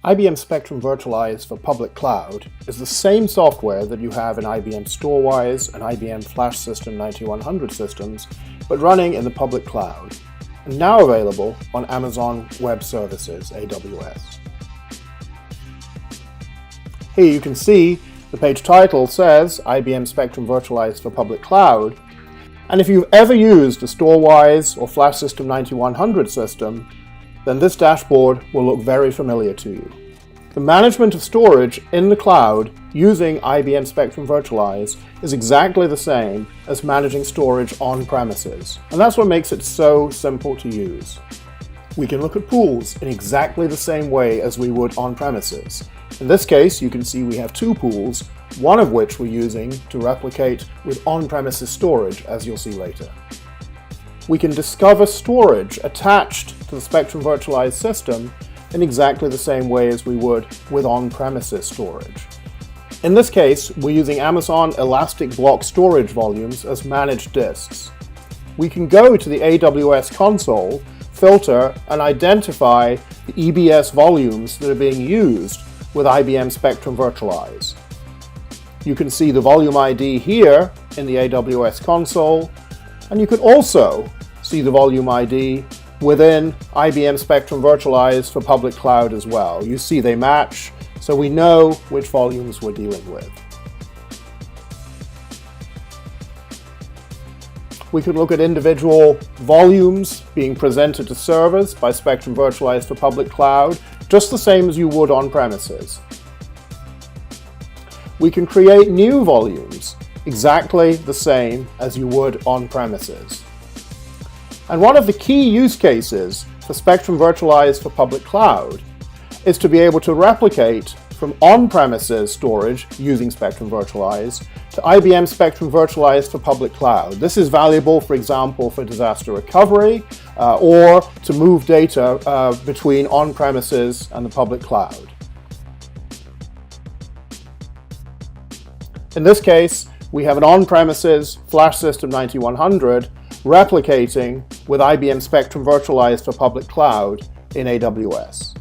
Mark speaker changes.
Speaker 1: IBM Spectrum Virtualize for public cloud is the same software that you have in IBM Storewise and IBM Flash System 9100 systems, but running in the public cloud, and now available on Amazon Web Services, AWS. Here you can see the page title says IBM Spectrum Virtualize for public cloud, and if you've ever used a Storewise or Flash System 9100 system, then this dashboard will look very familiar to you. The management of storage in the cloud using IBM Spectrum Virtualize is exactly the same as managing storage on premises, and that's what makes it so simple to use. We can look at pools in exactly the same way as we would on premises. In this case, you can see we have two pools, one of which we're using to replicate with on-premises storage, as you'll see later. We can discover storage attached to the Spectrum Virtualize system in exactly the same way as we would with on-premises storage. In this case, we're using Amazon Elastic Block storage volumes as managed disks. We can go to the AWS console, filter, and identify the EBS volumes that are being used with IBM Spectrum Virtualize. You can see the volume ID here in the AWS console, and you can also see the volume ID within IBM Spectrum Virtualize for public cloud as well. You see they match, so we know which volumes we're dealing with. We can look at individual volumes being presented to servers by Spectrum Virtualize for public cloud, just the same as you would on premises. We can create new volumes, exactly the same as you would on premises. And one of the key use cases for Spectrum Virtualize for public cloud is to be able to replicate from on-premises storage using Spectrum Virtualize to IBM Spectrum Virtualize for public cloud. This is valuable, for example, for disaster recovery or to move data between on-premises and the public cloud. In this case, we have an on-premises Flash System 9100 replicating with IBM Spectrum Virtualize for public cloud in AWS.